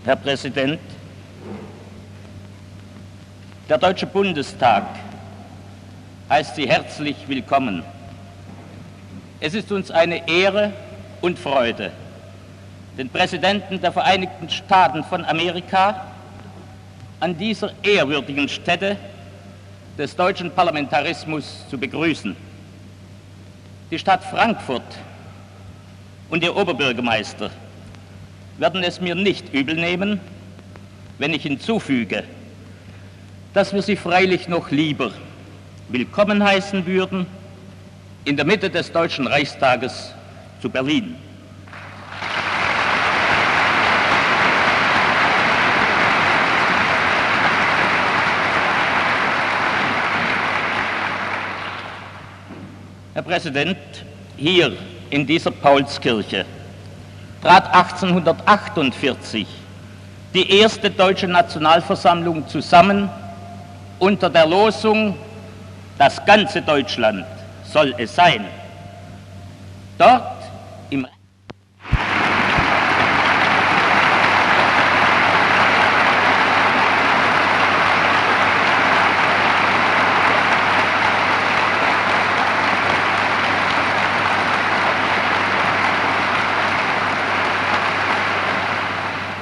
Herr Präsident, der Deutsche Bundestag heißt Sie herzlich willkommen. Es ist uns eine Ehre und Freude, den Präsidenten der Vereinigten Staaten von Amerika an dieser ehrwürdigen Stätte des deutschen Parlamentarismus zu begrüßen. Die Stadt Frankfurt und ihr Oberbürgermeister werden es mir nicht übel nehmen, wenn ich hinzufüge, dass wir Sie freilich noch lieber willkommen heißen würden in der Mitte des Deutschen Reichstages zu Berlin. Herr Präsident, hier in dieser Paulskirche trat 1848 die erste deutsche Nationalversammlung zusammen unter der Losung, das ganze Deutschland soll es sein. Dort im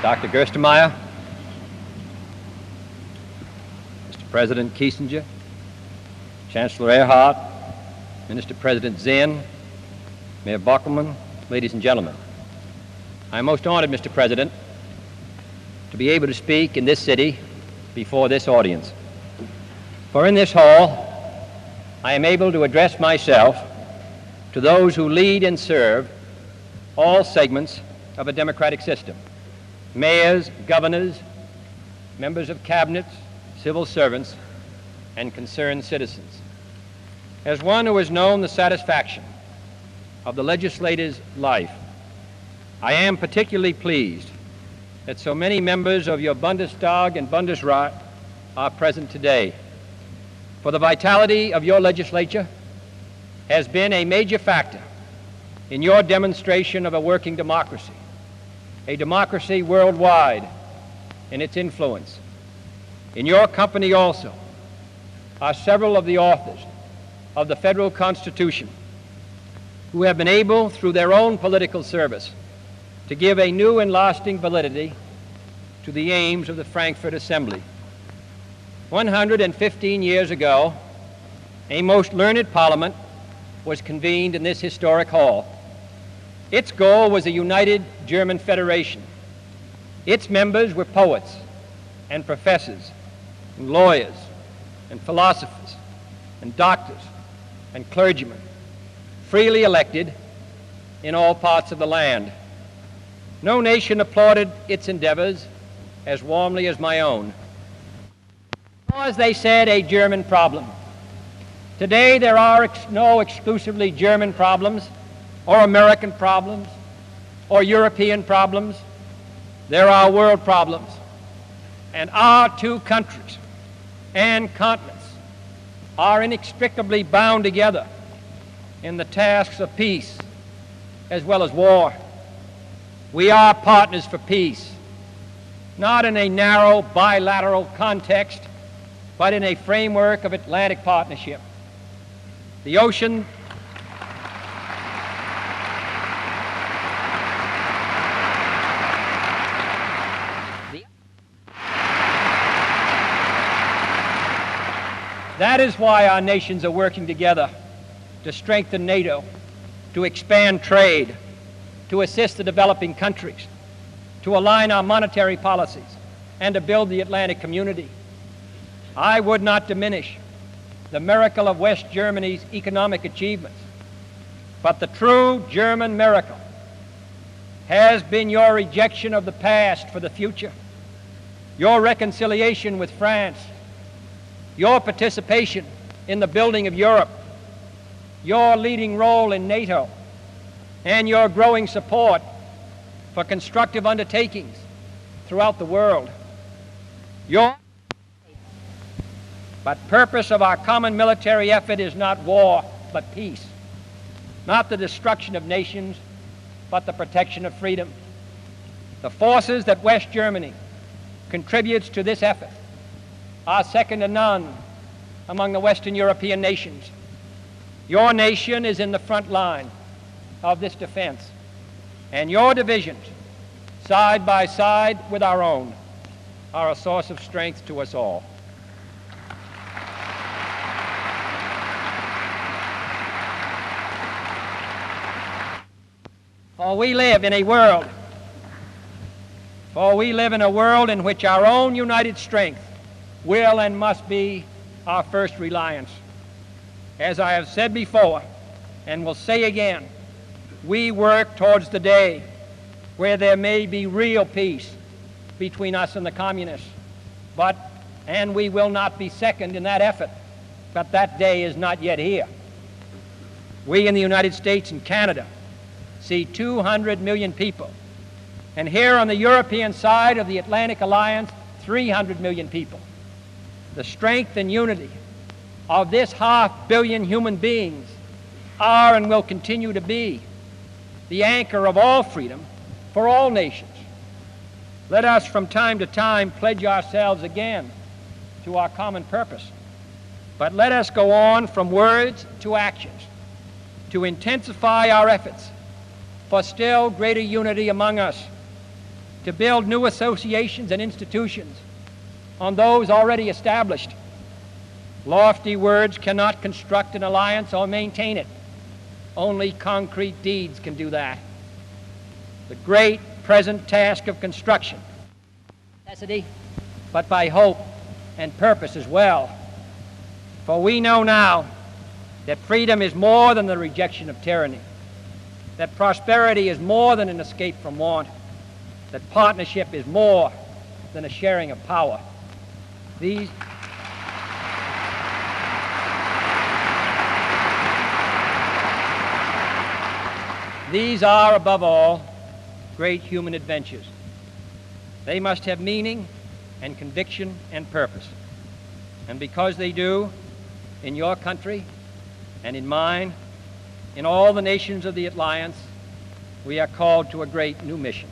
Dr. Gerstenmaier, Mr. President Kissinger, Chancellor Erhard, Minister President Zinn, Mayor Bockelman, ladies and gentlemen. I am most honored, Mr. President, to be able to speak in this city before this audience. For in this hall, I am able to address myself to those who lead and serve all segments of a democratic system. Mayors, governors, members of cabinets, civil servants, and concerned citizens. As one who has known the satisfaction of the legislator's life, I am particularly pleased that so many members of your Bundestag and Bundesrat are present today. For the vitality of your legislature has been a major factor in your demonstration of a working democracy, a democracy worldwide in its influence. In your company also are several of the authors of the federal Constitution who have been able, through their own political service, to give a new and lasting validity to the aims of the Frankfurt Assembly. 115 years ago, a most learned parliament was convened in this historic hall. Its goal was a united German federation. Its members were poets and professors and lawyers and philosophers and doctors and clergymen, freely elected in all parts of the land. No nation applauded its endeavors as warmly as my own. It was, they said, a German problem. Today there are no exclusively German problems or American problems, or European problems. There are world problems. And our two countries and continents are inextricably bound together in the tasks of peace as well as war. We are partners for peace, not in a narrow bilateral context, but in a framework of Atlantic partnership. The ocean That is why our nations are working together to strengthen NATO, to expand trade, to assist the developing countries, to align our monetary policies, and to build the Atlantic community. I would not diminish the miracle of West Germany's economic achievements, but the true German miracle has been your rejection of the past for the future, your reconciliation with France, your participation in the building of Europe, your leading role in NATO, and your growing support for constructive undertakings throughout the world. But purpose of our common military effort is not war, but peace. Not the destruction of nations, but the protection of freedom. The forces that West Germany contributes to this effort are second to none among the Western European nations. Your nation is in the front line of this defense, and your divisions, side by side with our own, are a source of strength to us all. For we live in a world in which our own united strength will and must be our first reliance. As I have said before, and will say again, we work towards the day where there may be real peace between us and the communists. And we will not be second in that effort, but that day is not yet here. We in the United States and Canada see 200 million people, and here on the European side of the Atlantic Alliance, 300 million people. The strength and unity of this 500 million human beings are and will continue to be the anchor of all freedom for all nations. Let us from time to time pledge ourselves again to our common purpose, but let us go on from words to actions to intensify our efforts for still greater unity among us, to build new associations and institutions on those already established. Lofty words cannot construct an alliance or maintain it. Only concrete deeds can do that. The great present task of construction, necessity, but by hope and purpose as well. For we know now that freedom is more than the rejection of tyranny, that prosperity is more than an escape from want, that partnership is more than a sharing of power. These are, above all, great human adventures. They must have meaning and conviction and purpose. And because they do, in your country and in mine, in all the nations of the Alliance, we are called to a great new mission.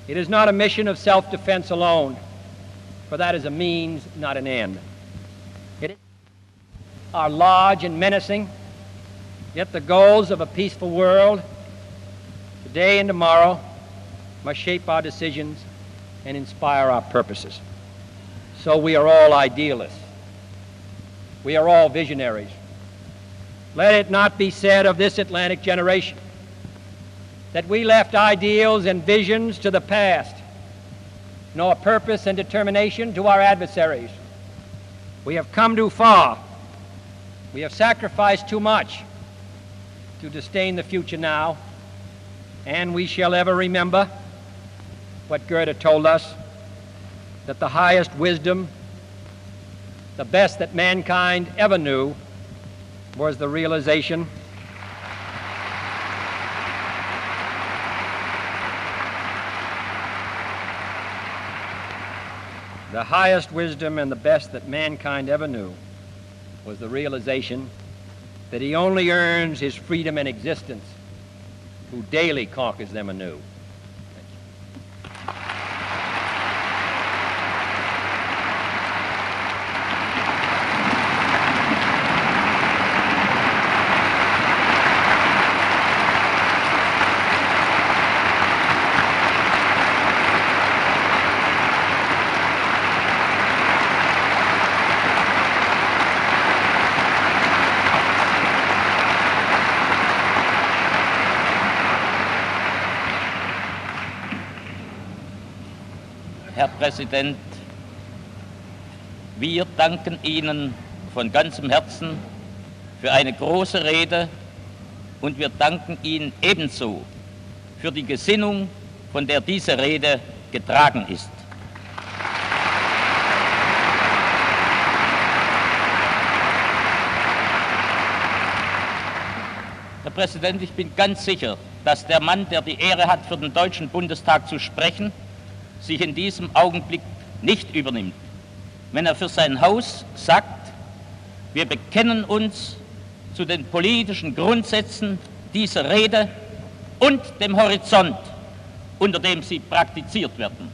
It is not a mission of self-defense alone, for that is a means, not an end. It are large and menacing, yet the goals of a peaceful world, today and tomorrow, must shape our decisions and inspire our purposes. So we are all idealists. We are all visionaries. Let it not be said of this Atlantic generation that we left ideals and visions to the past, nor purpose and determination to our adversaries. We have come too far. We have sacrificed too much to disdain the future now, and we shall ever remember what Goethe told us, that the highest wisdom, the best that mankind ever knew, was the realization the highest wisdom and the best that mankind ever knew was the realization that he only earns his freedom and existence who daily conquers them anew. Herr Präsident, wir danken Ihnen von ganzem Herzen für eine große Rede und wir danken Ihnen ebenso für die Gesinnung, von der diese Rede getragen ist. Herr Präsident, ich bin ganz sicher, dass der Mann, der die Ehre hat, für den Deutschen Bundestag zu sprechen, sich in diesem Augenblick nicht übernimmt, wenn er für sein Haus sagt, wir bekennen uns zu den politischen Grundsätzen dieser Rede und dem Horizont, unter dem sie praktiziert werden.